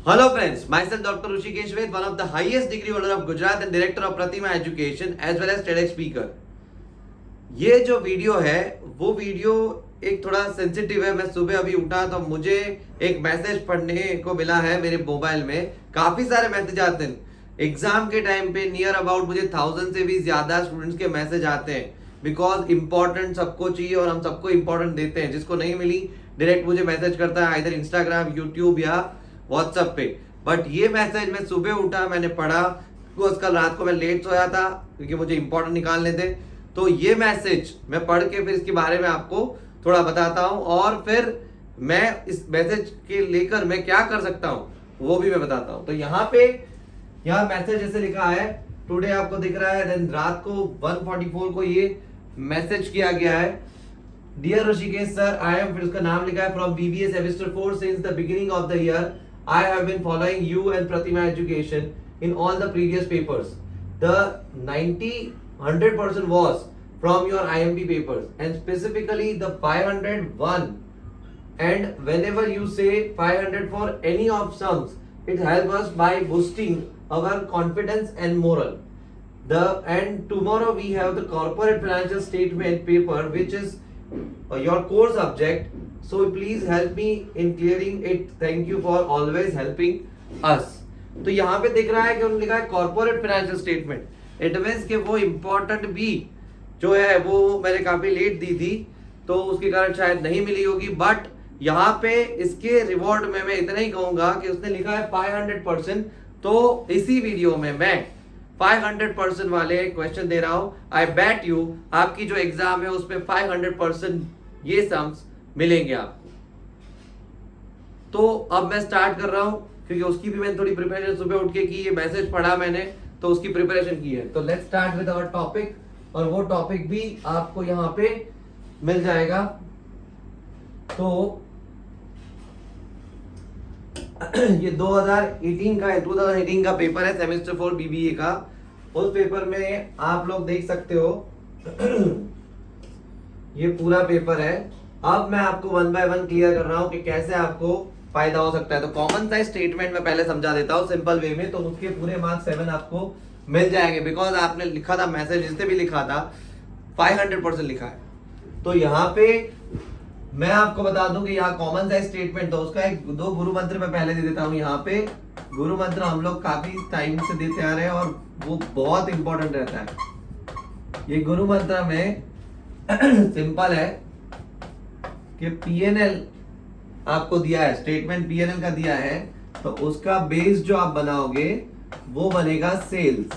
Hello friends, myself Dr. Rushikesh Ved, one of the highest degree holder of Gujarat and director of Pratima Education as well as TEDx speaker. ये जो video है वो video एक थोड़ा sensitive है। मैं सुबह अभी उठा तो मुझे एक मैसेज पढ़ने को मिला है मेरे मोबाइल में। काफी सारे मैसेज आते हैं एग्जाम के टाइम पे, नियर अबाउट मुझे 1000 से भी ज्यादा स्टूडेंट्स के मैसेज आते हैं बिकॉज इंपॉर्टेंट सबको चाहिए और हम सबको इंपॉर्टेंट देते हैं। जिसको नहीं मिली डायरेक्ट मुझे मैसेज करता है इधर इंस्टाग्राम, यूट्यूब या व्हाट्सएप पे। बट ये मैसेज मैं सुबह उठा, मैंने पढ़ा बिकॉज कल रात को मैं लेट सोया था क्योंकि मुझे इंपॉर्टेंट निकालने थे। तो ये मैसेज मैं पढ़ के फिर इसके बारे में आपको थोड़ा बताता हूँ और फिर मैं इस मैसेज के लेकर मैं क्या कर सकता हूँ वो भी मैं बताता हूँ। तो यहाँ पे यहाँ मैसेज जैसे लिखा है टुडे, आपको दिख रहा है। देन रात को 1:44 को ये मैसेज किया गया है। Dear Rishikesh sir, I am, फिर उसका नाम लिखा है, from BBA semester 4 since the beginning of the year I have been following you and Pratima Education in all the previous papers. The 100% was from your IMP papers and specifically the 501. And whenever you say 500 for any of sums, it helps us by boosting our confidence and moral. And tomorrow we have the corporate financial statement paper, which is your core subject. So please help me in clearing it. Thank you for always helping us. तो यहाँ पे दिख रहा है कि उन्होंने लिखा है corporate financial statement. It means कि वो इम्पोर्टेंट भी जो है वो मैंने काफी लेट दी थी तो उसके कारण शायद नहीं मिली होगी। बट यहाँ पे इसके रिवॉर्ड में मैं इतना ही कहूंगा कि उसने लिखा है 500%। तो इसी वीडियो में मैं 500% वाले क्वेश्चन दे रहा हूं। आई बैट यू आपकी जो एग्जाम है उसमें 500% ये सम्स मिलेंगे आपको। तो अब मैं स्टार्ट कर रहा हूं क्योंकि उसकी भी मैंने थोड़ी प्रिपरेशन सुबह उठ के की, ये मैसेज पढ़ा मैंने तो उसकी प्रिपरेशन की है। तो let's start with our topic और वो टॉपिक भी आपको यहां पे मिल जाएगा। तो ये 2018 का है, 2018 का पेपर है सेमेस्टर 4 बीबीए का। उस पेपर में आप लोग देख सकते हो ये पूरा पेपर है। अब मैं आपको 1 बाय 1 क्लियर कर रहा हूं कि कैसे आपको फायदा हो सकता है। तो कॉमन साइज स्टेटमेंट में पहले समझा देता हूं सिंपल वे में, तो उसके पूरे मार्क्स 7 आपको मिल जाएंगे बिकॉज आपने लिखा था मैसेज, जिसने भी लिखा था 500% लिखा है। तो यहाँ पे मैं आपको बता दूं कि यहाँ कॉमन साइज स्टेटमेंट, तो उसका एक दो गुरु मंत्र मैं पहले दे देता हूँ। यहाँ पे गुरु मंत्र हम लोग काफी टाइम से देते आ रहे हैं और वो बहुत इंपॉर्टेंट रहता है। ये गुरु मंत्र में सिंपल है कि पीएनएल आपको दिया है, स्टेटमेंट पीएनएल का दिया है, तो उसका बेस जो आप बनाओगे वो बनेगा सेल्स,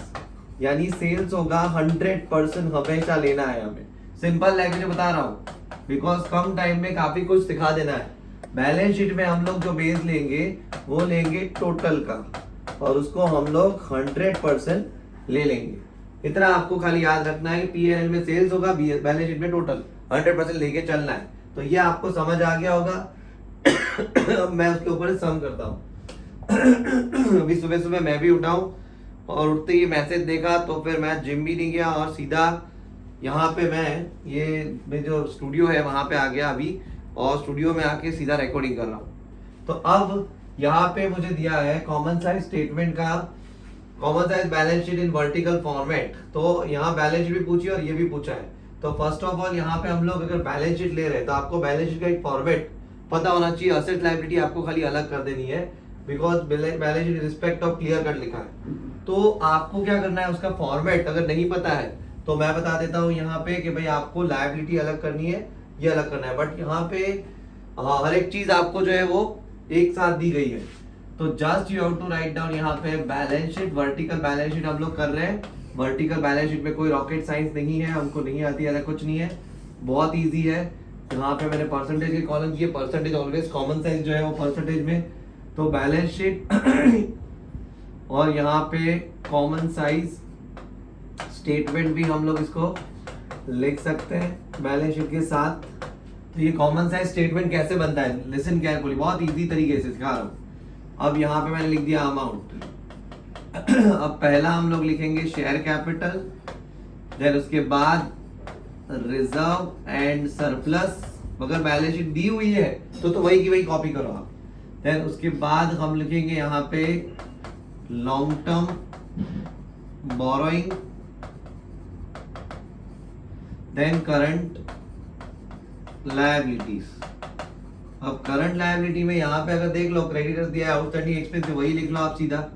यानी सेल्स होगा 100% हमेशा लेना है हमें। सिंपल लैंग्वेज में बता रहा हूं बिकॉज कम टाइम में काफी कुछ सिखा देना है। बैलेंस शीट में हम लोग जो बेस लेंगे वो लेंगे टोटल का और उसको हम लोग 100% ले लेंगे। इतना आपको खाली याद रखना है कि पीएनएल में सेल्स होगा, बैलेंस शीट में टोटल 100% लेके चलना है। तो ये आपको समझ आ गया होगा। अब मैं उसके ऊपर सम करता हूँ। अभी सुबह सुबह मैं भी उठा हूँ और उठते ही मैसेज देखा तो फिर मैं जिम भी नहीं गया और सीधा यहाँ पे मैं जो स्टूडियो है वहां पे आ गया अभी और स्टूडियो में आके सीधा रिकॉर्डिंग कर रहा हूँ। तो अब यहाँ पे मुझे दिया है कॉमन साइज स्टेटमेंट का, common size balance sheet in vertical format. तो यहाँ बैलेंस शीट भी पूछी और ये भी पूछा है। तो फर्स्ट ऑफ ऑल यहाँ पे हम लोग अगर बैलेंस शीट ले रहे हैं तो आपको बैलेंस शीट का एक फॉर्मेट पता होना चाहिए। असेट लायबिलिटी आपको खाली अलग कर देनी है because balance sheet respect of clear cut लिखा है। तो आपको क्या करना है, उसका फॉर्मेट अगर नहीं पता है तो मैं बता देता हूँ यहाँ पे कि भाई आपको लायबिलिटी अलग करनी है, ये अलग करना है। बट यहाँ पे हर एक चीज आपको जो है वो एक साथ दी गई है। तो just you have to write down यहाँ पे balance sheet, vertical balance sheet हम लोग कर रहे हैं। वर्टिकल बैलेंस शीट में कोई रॉकेट साइंस नहीं है, हमको नहीं आती है, कुछ नहीं है, बहुत इजी है। यहाँ पे मैंने परसेंटेज के कॉलम किए, परसेंटेज ऑलवेज कॉमन साइज जो है वो परसेंटेज में। तो बैलेंस शीट और यहाँ पे कॉमन साइज स्टेटमेंट भी हम लोग इसको लिख सकते हैं बैलेंस शीट के साथ। तो ये कॉमन साइज स्टेटमेंट कैसे बनता है, लिसन केयरफुली, बहुत इजी तरीके से सिखा रहा हूँ। अब यहाँ पे मैंने लिख दिया अमाउंट। अब पहला हम लोग लिखेंगे शेयर कैपिटल, देन उसके बाद रिजर्व एंड सरप्लस। अगर बैलेंस शीट दी हुई है तो वही की वही कॉपी करो आप। देन उसके बाद हम लिखेंगे यहाँ पे long term borrowing, then current liabilities. अब करंट लायबिलिटी में यहाँ पे अगर देख लो क्रेडिटर्स दिया है, आउटस्टैंडिंग एक्सपेंस वही लिख लो आप सीधा।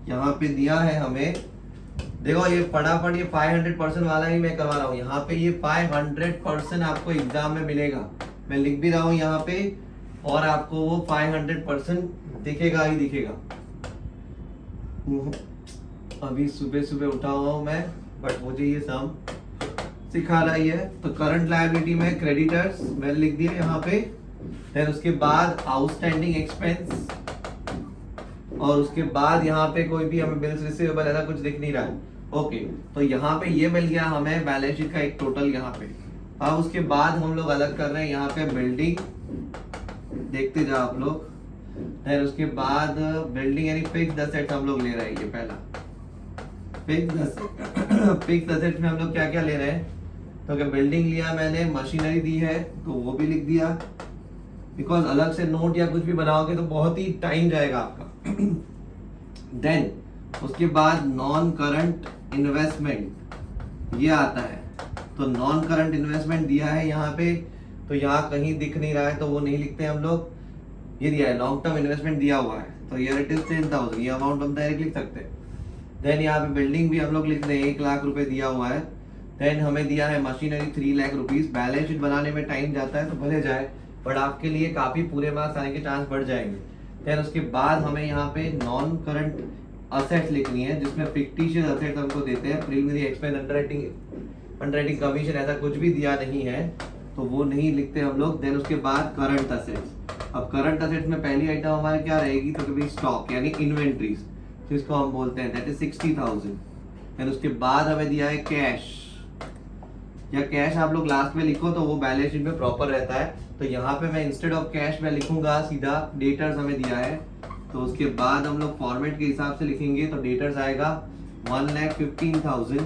यहाँ पे दिया है हमें, देखो ये फटाफट ये 500% वाला ही मैं करवा रहा हूँ। यहाँ पे ये 500% आपको एग्जाम में मिलेगा, मैं लिख भी रहा हूँ यहाँ पे, और आपको वो 500% दिखेगा ही दिखेगा। अभी सुबह सुबह उठा हुआ हूँ मैं, बट मुझे ये सम सिखा रहा ही है। तो करंट लायबिलिटी में क्रेडिटर्स मैंने लिख दिया यहाँ पे, फिर उसके बाद आउटस्टैंडिंग एक्सपेंस, और उसके बाद यहाँ पे कोई भी हमें बिल्स रिसीवेबल ऐसा कुछ दिख नहीं रहा है। ओके, तो यहाँ पे ये मिल गया हमें बैलेंस शीट का एक टोटल यहाँ पे। अब उसके बाद हम लोग अलग कर रहे हैं यहाँ पे बिल्डिंग, देखते जाओ आप लोग। फिर उसके बाद बिल्डिंग यानी फिक्स्ड एसेट्स हम लोग ले रहे हैं। ये पहला फिक्स्ड एसेट्स में हम लोग क्या क्या ले रहे हैं, तो अगर बिल्डिंग लिया मैंने, मशीनरी दी है तो वो भी लिख दिया, बिकॉज अलग से नोट या कुछ भी बनाओगे तो बहुत ही टाइम जाएगा आपका। देन उसके बाद नॉन करंट इन्वेस्टमेंट ये आता है, तो नॉन करंट इन्वेस्टमेंट दिया है यहाँ पे, तो यहाँ कहीं दिख नहीं रहा है तो वो नहीं लिखते हम लोग। ये दिया है लॉन्ग टर्म इन्वेस्टमेंट दिया हुआ है, तो ये इट इज 10,000, ये अमाउंट हम डायरेक्ट लिख सकते हैं। देन यहाँ पे बिल्डिंग भी हम लोग लिख रहे हैं, 1 लाख रुपए दिया हुआ है। देन हमें दिया है machinery 3 lakh rupees. Balance sheet बनाने में टाइम जाता है तो भले जाए, बट आपके लिए काफी पूरे मार्क्स आने के चांस बढ़ जाएंगे। देन उसके बाद हमें यहाँ पे नॉन करंट असेट्स लिखनी है, जिसमें फिक्टिशियस असेट्स हमको देते हैं, प्रीलिमिनरी एक्सपेंस, अंडरराइटिंग कमीशन ऐसा कुछ भी दिया नहीं है तो वो नहीं लिखते हम लोग। देन उसके बाद करंट असेट्स। अब करंट असेट्स में पहली आइटम हमारी क्या रहेगी, तो कभी स्टॉक यानी इन्वेंट्रीज, जिसको हम बोलते हैं, दैट इज 60,000। देन उसके बाद हमें दिया है कैश, या कैश आप लोग लास्ट में लिखो तो वो बैलेंस शीट में प्रॉपर रहता है। तो यहाँ पे मैं इंस्टेड ऑफ कैश में लिखूंगा सीधा डेटर्स हमें दिया है, तो उसके बाद हम लोग फॉर्मेट के हिसाब से लिखेंगे, तो डेटर्स आएगा 1,15,000।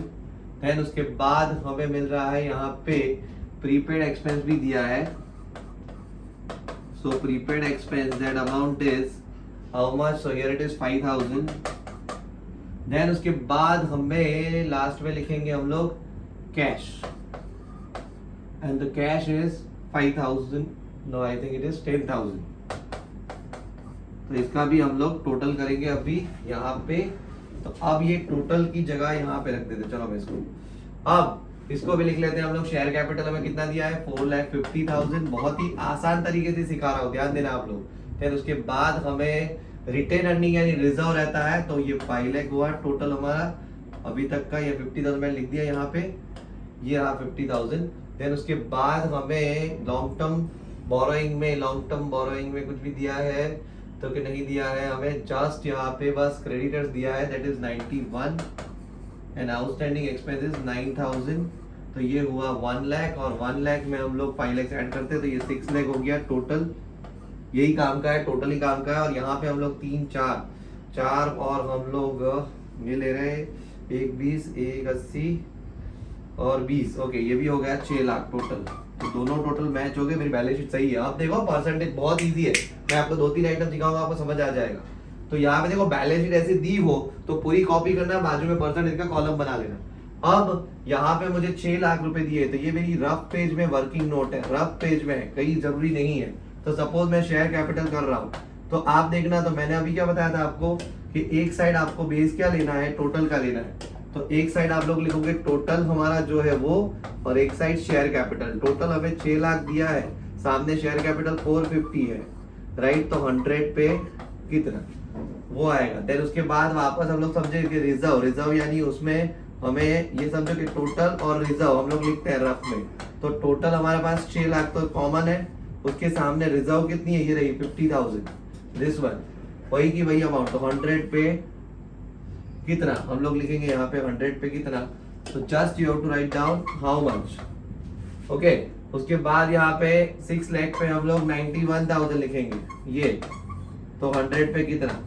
देन उसके बाद हमें मिल रहा है यहाँ पे प्रीपेड एक्सपेंस भी दिया है, so prepaid expense that amount is how much, so here it is 5,000। Then उसके बाद हमें लास्ट में लिखेंगे हम लोग cash, and the cash is 5,000, no I think it is 10,000। तो इसका भी हम लोग टोटल करेंगे अभी यहाँ पे। तो अब ये टोटल की जगह यहाँ पे रख देते, चलो मैं इसको अब इसको भी लिख लेते हैं हम लोग। शेयर कैपिटल हमें कितना दिया है, 4,50,000। बहुत ही आसान तरीके से सिखा रहा हूँ, ध्यान देना आप लोग। फिर उसके बाद हमें रिटेन अर्निंग यानी रिजर्व रहता है, तो ये 5 लाख हुआ टोटल हमारा अभी तक का। ये 50,000 मैंने लिख दिया यहाँ पे, ये रहा 50,000। देन उसके बाद हमें लॉन्ग टर्म बोरोइंग में कुछ भी दिया है तो कि नहीं दिया है हमें, जस्ट यहाँ पे बस क्रेडिटर्स दिया है, that is 91 and outstanding expenses 9,000। तो ये हुआ 1 लाख, और 1 लाख में हम लोग 5 लाख ऐड करते हैं तो ये 6 लाख हो गया टोटल। यही काम का है, टोटल ही काम का है। और यहाँ पे हम लोग 3 4 और हम लोग ये ले रहे हैं 1 20 1 80 और 20, ओके ये भी हो गया 6 लाख टोटल। तो दोनों टोटल मैच हो गए, मेरी बैलेंस शीट सही है। आप देखो परसेंटेज बहुत इजी है, मैं आपको 2-3 आइटम दिखाऊंगा, आपको समझ आ जाएगा। तो यहाँ पे देखो बैलेंस शीट ऐसी दी हो तो पूरी कॉपी करना, बाजू में परसेंटेज का कॉलम बना लेना। अब यहाँ पे मुझे 6 लाख रुपए दिए, तो ये मेरी रफ पेज में वर्किंग नोट है, रफ पेज में है, कहीं जरूरी नहीं है। तो सपोज मैं शेयर कैपिटल कर रहा हूँ, तो आप देखना, तो मैंने अभी क्या बताया था आपको कि एक साइड आपको बेस क्या लेना है, टोटल का लेना है। तो एक साइड आप लोग लिखोगे टोटल हमारा जो है वो, और एक साइड शेयर कैपिटल। टोटल हमें 6 लाख दिया है, सामने शेयर कैपिटल 450 है, राइट। तो 100 पे कितना वो आएगा। देन उसके बाद वापस हम लोग समझे कि रिजर्व यानी उसमें हमें ये समझो कि टोटल और रिजर्व हम लोग लिखते हैं रफ में। तो टोटल हमारे पास 6 लाख तो कॉमन है, उसके सामने रिजर्व कितनी है, ये रही 50,000, दिस वन, वही की वही अमाउंट। तो 100 पे कितना हम लोग लिखेंगे यहाँ पे, 100 पे कितना, तो just you have to write down how much, okay. उसके बाद यहाँ पे 6 लाख पे हम लोग 91,000 लिखेंगे ये, तो 100 पे कितना,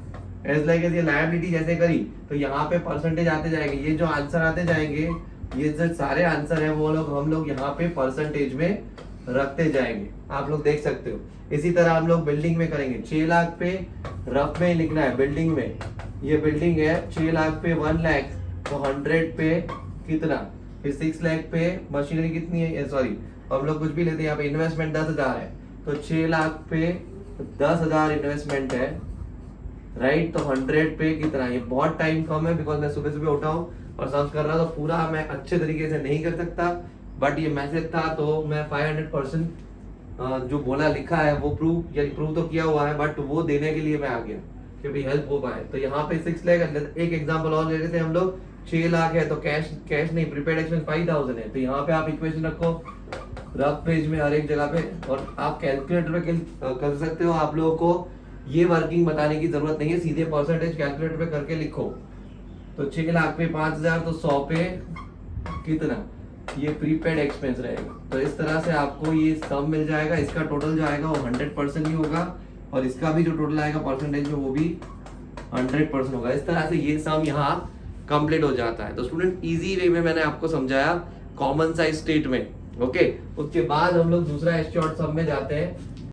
एज लाइक ये लायबिलिटी जैसे करी तो यहाँ पे परसेंटेज आते जाएंगे। ये जो आंसर आते जाएंगे, ये जो सारे आंसर है वो लोग हम लोग यहाँ पे परसेंटेज में रखते जाएंगे, आप लोग देख सकते हो। इसी तरह हम लोग बिल्डिंग में करेंगे, 6 लाख पे रफ में लिखना है बिल्डिंग में, ये बिल्डिंग है 6 लाख पे 1 लाख, तो 100 पे कितना, फिर 6 लाख पे मशीनरी कितनी है, सॉरी हम लोग कुछ भी लेते हैं, यहाँ पे इन्वेस्टमेंट 10,000 है, तो 6 लाख पे 10,000 इन्वेस्टमेंट है, राइट। तो 100 पे कितना, ये बहुत टाइम कम है बिकॉज मैं सुबह सुबह उठा हूँ और सर्च कर रहा, तो पूरा मैं अच्छे तरीके से नहीं कर सकता, बट ये मैसेज था तो मैं 500% जो बोला लिखा है वो प्रूव तो किया हुआ है, बट वो देने के लिए मैं आ गया कि भाई हेल्प हो पाए। तो यहाँ पे 6 लाख, एक एग्जांपल और ले लेते हैं हम लोग, 6 लाख है तो कैश नहीं, प्रीपेड एक्सपेंस 5,000 है, तो यहाँ पे आप इक्वेशन रखो रफ पेज में हर एक जगह पे, और आप कैलकुलेटर पे कर सकते हो। आप लोगों को ये वर्किंग बताने की जरूरत नहीं है, सीधे परसेंटेज कैलकुलेटर पे करके लिखो। तो 6 लाख पे 5,000, तो 100 पे कितना, ये प्रीपेड एक्सपेंस रहेगा। तो इस तरह से आपको ये सम मिल जाएगा, इसका टोटल जो आएगा वो 100% ही होगा, और इसका भी जो टोटल आएगा परसेंटेज में वो भी 100% होगा। इस तरह से ये सम यहाँ कंप्लीट हो जाता है। तो स्टूडेंट इजी वे में मैंने आपको समझाया कॉमन साइज स्टेटमेंट, ओके। उसके बाद हम लोग दूसरा शॉर्ट सम में जाते हैं।